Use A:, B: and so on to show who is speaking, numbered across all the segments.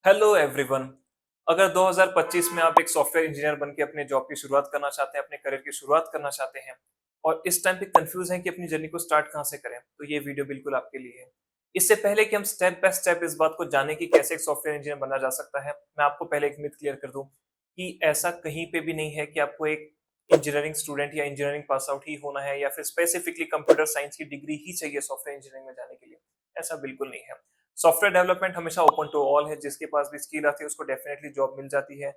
A: Hello everyone. अगर 2025 में आप एक सॉफ्टवेयर इंजीनियर बन के अपने जॉब की शुरुआत करना चाहते हैं, अपने करियर की शुरुआत करना चाहते हैं और इस टाइम पे कंफ्यूज हैं कि अपनी जर्नी को स्टार्ट कहाँ से करें, तो ये वीडियो बिल्कुल आपके लिए है। इससे पहले कि हम स्टेप बाय स्टेप इस बात को जाने कि कैसे एक सॉफ्टवेयर इंजीनियर बना जा सकता है, मैं आपको पहले एक मिथ क्लियर कर दूं कि ऐसा कहीं पे भी नहीं है कि आपको एक इंजीनियरिंग स्टूडेंट या इंजीनियरिंग पास आउट ही होना है या फिर स्पेसिफिकली कंप्यूटर साइंस की डिग्री ही चाहिए सॉफ्टवेयर इंजीनियरिंग में जाने के लिए। ऐसा बिल्कुल नहीं है। सॉफ्टवेयर डेवलपमेंट हमेशा ओपन टू ऑल है, जिसके पास भी स्किल आती है उसको डेफिनेटली जॉब मिल जाती है।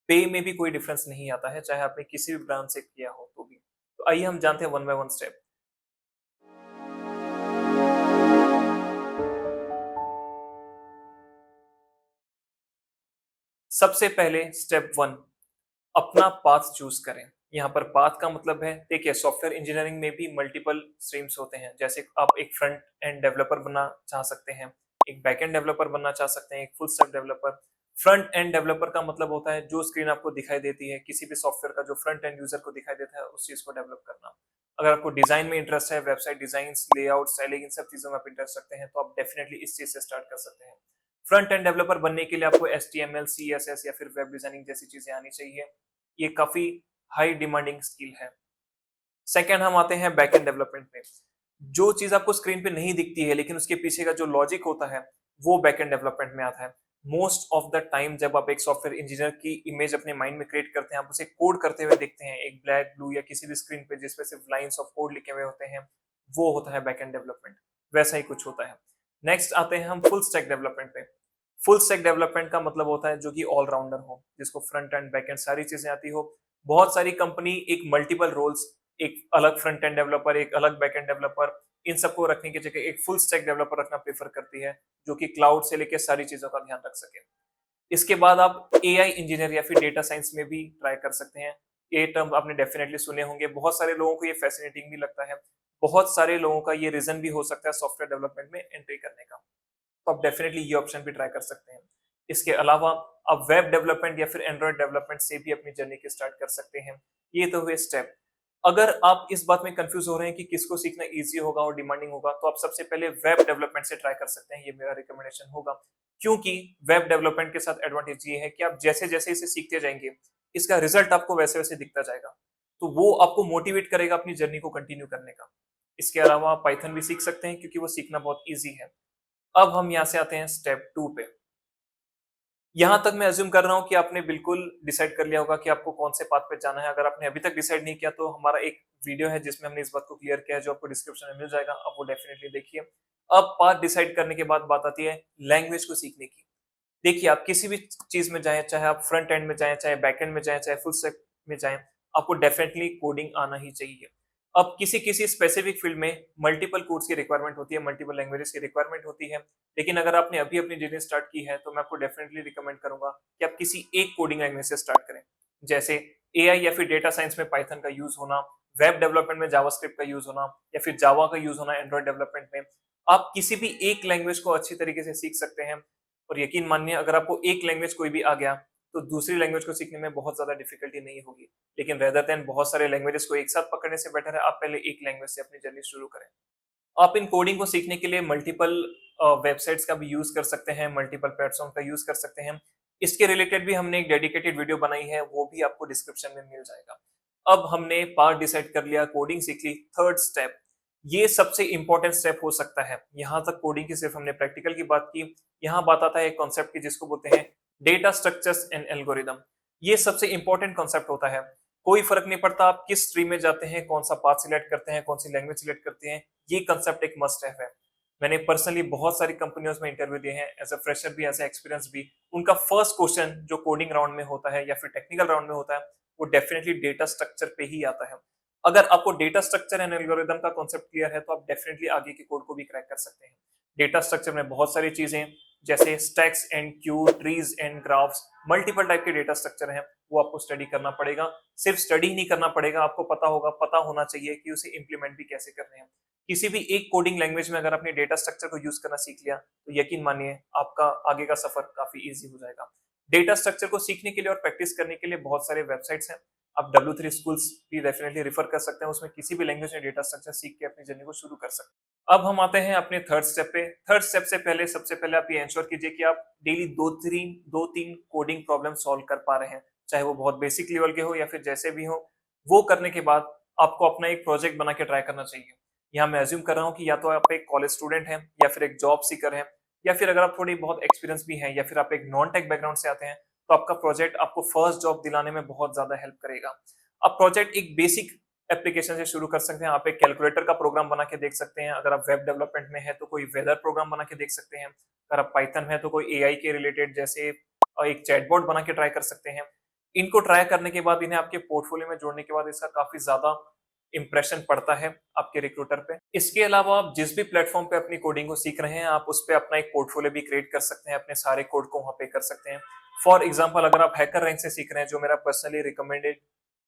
A: पे में भी कोई डिफरेंस नहीं आता है, चाहे आपने किसी भी ब्रांच से किया हो तो भी। तो आइए हम जानते हैं वन बाय वन स्टेप। सबसे पहले स्टेप वन, अपना पाथ चूज करें। यहाँ पर पाथ का मतलब है, देखिए सॉफ्टवेयर इंजीनियरिंग में भी मल्टीपल स्ट्रीम्स होते हैं। जैसे आप एक फ्रंट एंड डेवलपर बनना चाह सकते हैं, एक बैक एंड डेवलपर बनना चाह सकते हैं, एक full stack developer. Front end developer का मतलब होता है जो स्क्रीन आपको दिखाई देती है किसी भी सॉफ्टवेयर का, जो फ्रंट एंड यूजर को दिखाई देता है उस चीज को डेवलप करना। अगर आपको डिजाइन में इंटरेस्ट है, वेबसाइट डिजाइन, लेआउट, स्टाइलिंग, इन सब चीजों में आप इंटरेस्ट रखते हैं, तो आप डेफिनेटली इस चीज से स्टार्ट कर सकते हैं। फ्रंट एंड डेवलपर बनने के लिए आपको HTML, CSS या फिर वेब डिजाइनिंग जैसी चीजें आनी चाहिए। ये काफी हाई डिमांडिंग स्किल है। सेकंड हम आते हैं बैक एंड डेवलपमेंट पे। जो चीज आपको स्क्रीन पे नहीं दिखती है लेकिन उसके पीछे का जो लॉजिक होता है वो बैक एंड डेवलपमेंट में आता है। मोस्ट ऑफ द टाइम जब आप एक सॉफ्टवेयर इंजीनियर की इमेज अपने माइंड में क्रिएट करते हैं, आप उसे कोड करते हुए देखते हैं एक ब्लैक ब्लू या किसी भी स्क्रीन पे जिसपे सिर्फ लाइंस ऑफ कोड लिखे हुए होते हैं, वो होता है बैक एंड डेवलपमेंट। वैसा ही कुछ होता है। नेक्स्ट आते हैं हम फुल स्टैक डेवलपमेंट पे। फुल स्टैक डेवलपमेंट का मतलब होता है जो कि ऑलराउंडर हो, जिसको फ्रंट एंड बैक एंड सारी चीजें आती हो। बहुत सारी कंपनी एक मल्टीपल रोल्स, एक अलग फ्रंट एंड डेवलपर, एक अलग बैक एंड डेवलपर, इन सबको रखने की जगह एक फुल स्टैक डेवलपर रखना प्रेफर करती है, जो कि क्लाउड से लेकर सारी चीजों का ध्यान रख सके। इसके बाद आप AI इंजीनियर या फिर डेटा साइंस में भी ट्राई कर सकते हैं। ये टर्म आपने डेफिनेटली सुने होंगे, बहुत सारे लोगों को ये फैसिनेटिंग भी लगता है। बहुत सारे लोगों का ये रीजन भी हो सकता है सॉफ्टवेयर डेवलपमेंट में एंट्री करने का। तो आप डेफिनेटली ये ऑप्शन भी ट्राई कर सकते हैं। इसके अलावा आप वेब डेवलपमेंट या फिर एंड्रॉइड डेवलपमेंट से भी अपनी जर्नी की स्टार्ट कर सकते हैं। ये तो हुए स्टेप। अगर आप इस बात में कंफ्यूज हो रहे हैं कि किसको सीखना इजी होगा और डिमांडिंग होगा, तो आप सबसे पहले वेब डेवलपमेंट से ट्राई कर सकते हैं। ये मेरा रिकमेंडेशन होगा, क्योंकि वेब डेवलपमेंट के साथ एडवांटेज ये है कि आप जैसे जैसे इसे सीखते जाएंगे, इसका रिजल्ट आपको वैसे वैसे दिखता जाएगा। तो वो आपको मोटिवेट करेगा अपनी जर्नी को कंटिन्यू करने का। इसके अलावा आप पाइथन भी सीख सकते हैं, क्योंकि वो सीखना बहुत ईजी है। अब हम यहाँ से आते हैं स्टेप 2 पे। यहाँ तक मैं अज्यूम कर रहा हूँ कि आपने बिल्कुल डिसाइड कर लिया होगा कि आपको कौन से पाथ पे जाना है। अगर आपने अभी तक डिसाइड नहीं किया तो हमारा एक वीडियो है जिसमें हमने इस बात को क्लियर किया है, जो आपको डिस्क्रिप्शन में मिल जाएगा, आप वो डेफिनेटली देखिए। अब पाथ डिसाइड करने के बाद बात आती है लैंग्वेज को सीखने की। देखिए, आप किसी भी चीज में जाएं, चाहे आप फ्रंट एंड में जाएं, चाहे बैक एंड में जाएं, चाहे फुल स्टैक में जाएं, आपको डेफिनेटली कोडिंग आना ही चाहिए। अब किसी किसी स्पेसिफिक फील्ड में मल्टीपल कोड्स की रिक्वायरमेंट होती है, मल्टीपल लैंग्वेजेस की रिक्वायरमेंट होती है। लेकिन अगर आपने अभी अपनी जर्नी स्टार्ट की है, तो मैं आपको डेफिनेटली रिकमेंड करूंगा कि आप किसी एक कोडिंग लैंग्वेज से स्टार्ट करें। जैसे AI या फिर डेटा साइंस में पाइथन का यूज होना, वेब डेवलपमेंट में जावास्क्रिप्ट का यूज होना, या फिर जावा का यूज होना एंड्रॉइड डेवलपमेंट में। आप किसी भी एक लैंग्वेज को अच्छी तरीके से सीख सकते हैं। और यकीन मानिए, अगर आपको एक लैंग्वेज कोई भी आ गया, तो दूसरी लैंग्वेज को सीखने में बहुत ज्यादा डिफिकल्टी नहीं होगी। लेकिन रेदर देन बहुत सारे लैंग्वेजेस को एक साथ पकड़ने से बेटर है आप पहले एक लैंग्वेज से अपनी जर्नी शुरू करें। आप इन कोडिंग को सीखने के लिए मल्टीपल वेबसाइट्स का भी यूज कर सकते हैं, मल्टीपल प्लेटफॉर्म का यूज कर सकते हैं। इसके रिलेटेड भी हमने एक डेडिकेटेड वीडियो बनाई है, वो भी आपको डिस्क्रिप्शन में मिल जाएगा। अब हमने पार्ट डिसाइड कर लिया, कोडिंग सीख ली। थर्ड स्टेप, ये सबसे इंपॉर्टेंट स्टेप हो सकता है। यहां तक कोडिंग की सिर्फ हमने प्रैक्टिकल की बात की। यहाँ बात आता है एक कॉन्सेप्ट की जिसको बोलते हैं डेटा स्ट्रक्चर्स एंड एल्गोरिदम। ये सबसे इंपॉर्टेंट कॉन्सेप्ट होता है। कोई फर्क नहीं पड़ता आप किस स्ट्रीम में जाते हैं, कौन सा पाथ सिलेक्ट करते हैं, कौन सी लैंग्वेज सिलेक्ट करते हैं, ये कंसेप्ट एक मस्ट है। मैंने पर्सनली बहुत सारी कंपनियों में इंटरव्यू दिए हैं, एज अ फ्रेशर भी, एज अ एक्सपीरियंस भी। उनका फर्स्ट क्वेश्चन जो कोडिंग राउंड में होता है या फिर टेक्निकल राउंड में होता है, वो डेफिनेटली डेटा स्ट्रक्चर पे ही आता है। अगर आपको डेटा स्ट्रक्चर एंड एल्गोरिदम का कॉन्सेप्ट क्लियर है, तो आप डेफिनेटली आगे के कोड को भी क्रैक कर सकते हैं। डेटा स्ट्रक्चर में बहुत सारी चीजें, जैसे stacks and Q, trees and graphs, multiple type के डेटा स्ट्रक्चर हैं, वो आपको स्टडी करना पड़ेगा। सिर्फ स्टडी नहीं करना पड़ेगा, आपको पता होगा, पता होना चाहिए कि उसे इंप्लीमेंट भी कैसे करने हैं। किसी भी एक कोडिंग लैंग्वेज में अगर आपने डेटा स्ट्रक्चर को यूज करना सीख लिया, तो यकीन मानिए आपका आगे का सफर काफी इजी हो जाएगा। डेटा स्ट्रक्चर को सीखने के लिए और प्रैक्टिस करने के लिए बहुत सारे वेबसाइट्स हैं। आप W3 स्कूल्स भी डेफिनेटली रिफर कर सकते हैं, उसमें किसी भी लैंग्वेज में डेटा स्ट्रक्चर सीख के अपनी जर्नी को शुरू कर सकते हैं। अब हम आते हैं अपने थर्ड स्टेप पे। थर्ड स्टेप से पहले सबसे पहले आप ये एंश्योर कीजिए कि आप डेली 2-3 कोडिंग प्रॉब्लम सॉल्व कर पा रहे हैं, चाहे वो बहुत बेसिक लेवल के हो या फिर जैसे भी हो। वो करने के बाद आपको अपना एक प्रोजेक्ट बना के ट्राई करना चाहिए। यहाँ मैं अज्यूम कर रहा हूँ कि या तो आप एक कॉलेज स्टूडेंट हैं या फिर एक जॉब सीकर हैं, या फिर अगर आप थोड़ी बहुत एक्सपीरियंस भी हैं या फिर आप एक नॉन टेक बैकग्राउंड से आते हैं, तो आपका प्रोजेक्ट आपको फर्स्ट जॉब दिलाने में बहुत ज्यादा हेल्प करेगा। आप प्रोजेक्ट एक बेसिक एप्लीकेशन से शुरू कर सकते हैं। आप एक कैलकुलेटर का प्रोग्राम बना के देख सकते हैं। अगर आप वेब डेवलपमेंट में है तो कोई वेदर प्रोग्राम बना के देख सकते हैं। अगर आप पाइथन है तो कोई एआई के रिलेटेड जैसे एक चैटबॉट बना के ट्राई कर सकते हैं। इनको ट्राई करने के बाद इन्हें आपके पोर्टफोलियो में जोड़ने के बाद इसका काफी ज्यादा इंप्रेशन पड़ता है आपके रिक्रूटर पे। इसके अलावा आप जिस भी प्लेटफॉर्म पे अपनी कोडिंग को सीख रहे हैं, आप उस पे अपना एक पोर्टफोलियो भी क्रिएट कर सकते हैं, अपने सारे कोड को वहां पे कर सकते हैं। फॉर एग्जाम्पल, अगर आप हैकर रैंक से सीख रहे हैं, जो मेरा पर्सनली रिकमेंडेड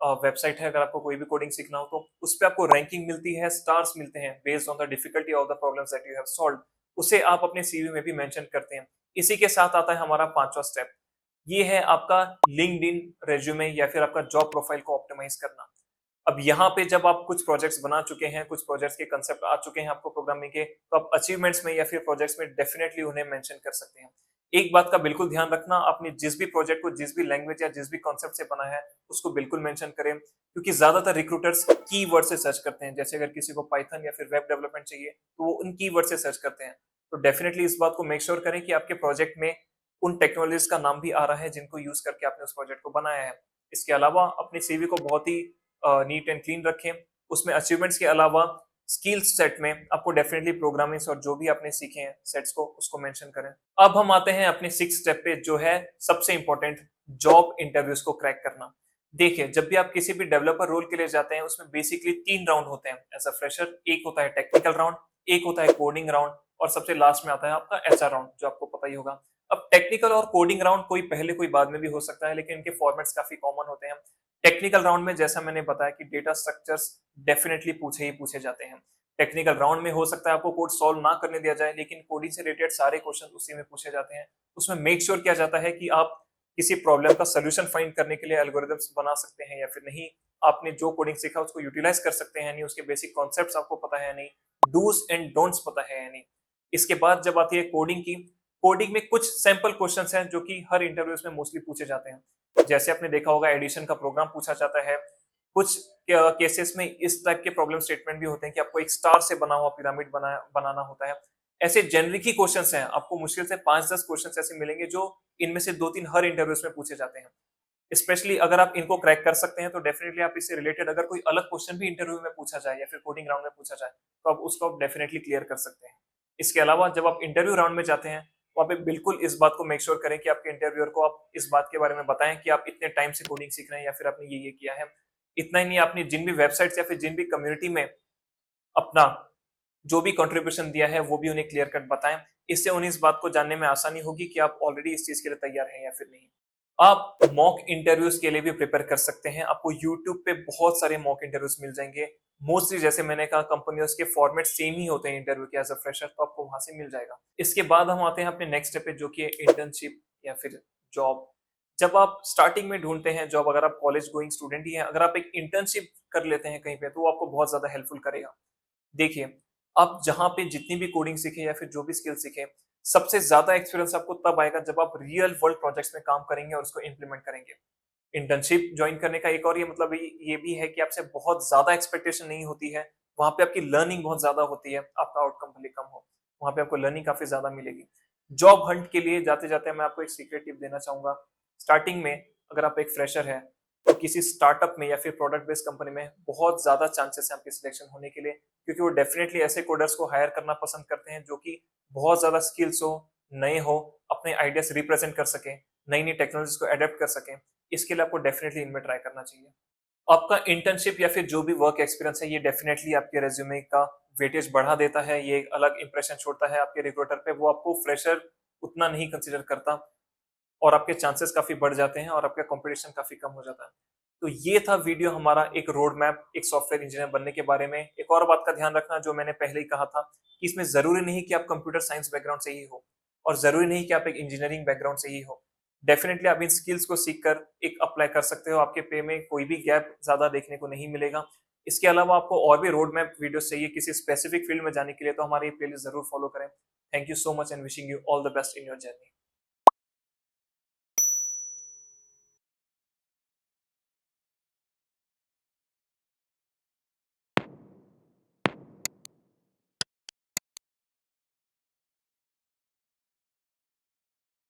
A: वेबसाइट है, अगर आपको कोई भी कोडिंग सीखना हो तो उस पे आपको रैंकिंग मिलती है, स्टार्स मिलते हैं based on the difficulty of the problems that you have solved. उसे आप अपने सीवी में भी मेंशन करते हैं। इसी के साथ आता है हमारा पांचवा स्टेप। ये है आपका लिंक्डइन रेज्यूमे या फिर आपका जॉब प्रोफाइल को ऑप्टिमाइज करना। अब यहाँ पे जब आप कुछ प्रोजेक्ट्स बना चुके हैं, कुछ प्रोजेक्ट्स के कंसेप्ट आ चुके हैं आपको प्रोग्रामिंग के, तो आप अचीवमेंट्स में या फिर प्रोजेक्ट्स में डेफिनेटली उन्हें मेंशन कर सकते हैं। एक बात का बिल्कुल ध्यान रखना, आपने जिस भी प्रोजेक्ट को जिस भी लैंग्वेज या जिस भी कॉन्सेप्ट से बना है उसको बिल्कुल मेंशन करें, क्योंकि ज्यादातर रिक्रूटर्स कीवर्ड से सर्च करते हैं। जैसे अगर किसी को पाइथन या फिर वेब डेवलपमेंट चाहिए तो वो उन कीवर्ड से सर्च करते हैं। तो डेफिनेटली इस बात को मेक श्योर करें कि आपके प्रोजेक्ट में उन टेक्नोलॉजीज का नाम भी आ रहा है जिनको यूज करके आपने उस प्रोजेक्ट को बनाया है। इसके अलावा अपनी सीवी को बहुत ही नीट एंड क्लीन रखें। उसमें अचीवमेंट्स के अलावा स्किल्स सेट में आपको डेफिनेटली प्रोग्रामिंग और जो भी आपने सीखे हैं सेट्स को उसको मेंशन करें। अब हम आते हैं अपने सिक्स स्टेप पे, जो है सबसे इंपॉर्टेंट, जॉब इंटरव्यूज को क्रैक करना। देखिए, जब भी आप किसी भी डेवलपर रोल के लिए जाते हैं उसमें बेसिकली 3 राउंड होते हैं एज अ फ्रेशर। एक होता है टेक्निकल राउंड, एक होता है कोडिंग राउंड, और सबसे लास्ट में आता है आपका एचआर राउंड, जो आपको पता ही होगा। अब टेक्निकल और कोडिंग राउंड कोई पहले कोई बाद में भी हो सकता है, लेकिन इनके फॉर्मेट्स काफी कॉमन होते हैं। टेक्निकल राउंड में जैसा मैंने बताया कि डेटा स्ट्रक्चर्स डेफिनेटली पूछे ही पूछे जाते हैं। टेक्निकल राउंड में हो सकता है आपको कोड सॉल्व ना करने दिया जाए, लेकिन कोडिंग से रिलेटेड सारे क्वेश्चन उसी में पूछे जाते हैं। उसमें मेक श्योर किया जाता है कि आप किसी प्रॉब्लम का सोल्यूशन फाइंड करने के लिए एल्गोरिथम्स बना सकते हैं या फिर नहीं, आपने जो कोडिंग सीखा उसको यूटिलाइज कर सकते हैं नहीं, उसके बेसिक कॉन्सेप्ट्स आपको पता है नहीं, डूज एंड डोंट्स पता है या नहीं। इसके बाद जब आती है कोडिंग की, कोडिंग में कुछ सैंपल क्वेश्चंस हैं जो कि हर इंटरव्यूज में मोस्टली पूछे जाते हैं। जैसे आपने देखा होगा, एडिशन का प्रोग्राम पूछा जाता है। कुछ केसेस में इस टाइप के प्रॉब्लम स्टेटमेंट भी होते हैं कि आपको एक स्टार से बना हुआ पिरामिड बनाना होता है। ऐसे जेनरिक ही क्वेश्चंस हैं, आपको मुश्किल से 5-10 क्वेश्चंस ऐसे मिलेंगे जो इनमें से 2-3 हर इंटरव्यूज में पूछे जाते हैं। स्पेशली अगर आप इनको क्रैक कर सकते हैं तो डेफिनेटली आप इससे रिलेटेड अगर कोई अलग क्वेश्चन भी इंटरव्यू में पूछा जाए या फिर कोडिंग राउंड में पूछा जाए तो आप उसको आप डेफिनेटली क्लियर कर सकते हैं। इसके अलावा जब आप इंटरव्यू राउंड में जाते हैं तो आप बिल्कुल इस बात को मेक श्योर करें कि आपके इंटरव्यूअर को आप इस बात के बारे में बताएं कि आप इतने टाइम से कोडिंग सीख रहे हैं या फिर आपने ये किया है। इतना ही नहीं, आपने जिन भी वेबसाइट्स या फिर जिन भी कम्युनिटी में अपना जो भी कंट्रीब्यूशन दिया है वो भी उन्हें क्लियर कट बताएं। इससे उन्हें इस बात को जानने में आसानी होगी कि आप ऑलरेडी इस चीज के लिए तैयार हैं या फिर नहीं। आप मॉक इंटरव्यूज के लिए भी प्रिपेयर कर सकते हैं। आपको यूट्यूब पे बहुत सारे मॉक इंटरव्यूज मिल जाएंगे। मोस्टली जैसे मैंने कहा, कंपनियों के फॉर्मेट सेम ही होते हैं इंटरव्यू के एज अ फ्रेशर, तो आपको वहां से मिल जाएगा। इसके बाद हम आते हैं अपने नेक्स्ट स्टेप पे, जो कि है इंटर्नशिप या फिर जॉब। जब आप स्टार्टिंग में ढूंढते हैं जॉब, अगर आप कॉलेज गोइंग स्टूडेंट ही हैं, अगर आप एक इंटर्नशिप कर लेते हैं कहीं पे तो वो आपको बहुत ज्यादा हेल्पफुल करेगा। देखिए, आप जहाँ पे जितनी भी कोडिंग सीखे या फिर जो भी स्किल सीखे, सबसे ज्यादा एक्सपीरियंस आपको तब आएगा जब आप रियल वर्ल्ड प्रोजेक्ट्स में काम करेंगे और उसको इम्प्लीमेंट करेंगे। इंटर्नशिप ज्वाइन करने का एक और ये मतलब ये भी है कि आपसे बहुत ज्यादा एक्सपेक्टेशन नहीं होती है। वहां पे आपकी लर्निंग बहुत ज्यादा होती है, आपका आउटकम भले कम हो, वहां पे आपको लर्निंग काफी ज्यादा मिलेगी। जॉब हंट के लिए जाते जाते मैं आपको एक सीक्रेट टिप देना चाहूंगा। स्टार्टिंग में अगर आप एक फ्रेशर है तो किसी स्टार्टअप में या फिर प्रोडक्ट बेस्ड कंपनी में बहुत ज्यादा चांसेस है आपके सिलेक्शन होने के लिए, क्योंकि वो डेफिनेटली ऐसे कोडर्स को हायर करना पसंद करते हैं जो कि बहुत ज्यादा स्किल्स हो, नए हो, अपने आइडियाज रिप्रेजेंट कर सकें, नई नई टेक्नोलॉजीज को अडेप्ट कर सकें। इसके लिए आपको डेफिनेटली इनमें ट्राई करना चाहिए। आपका इंटर्नशिप या फिर जो भी वर्क एक्सपीरियंस है, ये डेफिनेटली आपके रेज्यूमे का वेटेज बढ़ा देता है, ये एक अलग इंप्रेशन छोड़ता है आपके रिक्रूटर पे। वो आपको फ्रेशर उतना नहीं कंसिडर करता और आपके चांसेस काफी बढ़ जाते हैं और आपका कंपटीशन काफी कम हो जाता है। तो ये था वीडियो हमारा एक रोड मैप एक सॉफ्टवेयर इंजीनियर बनने के बारे में। एक और बात का ध्यान रखना, जो मैंने पहले ही कहा था, कि इसमें जरूरी नहीं कि आप कंप्यूटर साइंस बैकग्राउंड से ही हो और जरूरी नहीं कि आप एक इंजीनियरिंग बैकग्राउंड से ही हो। डेफिनेटली आप इन स्किल्स को सीख कर एक अप्लाई कर सकते हो, आपके पे में कोई भी गैप ज्यादा देखने को नहीं मिलेगा। इसके अलावा आपको और भी रोड मैप वीडियोस चाहिए किसी स्पेसिफिक फील्ड में जाने के लिए, तो हमारी ये प्लेलिस्ट जरूर फॉलो करें। Thank you so much and wishing you all the best in your journey.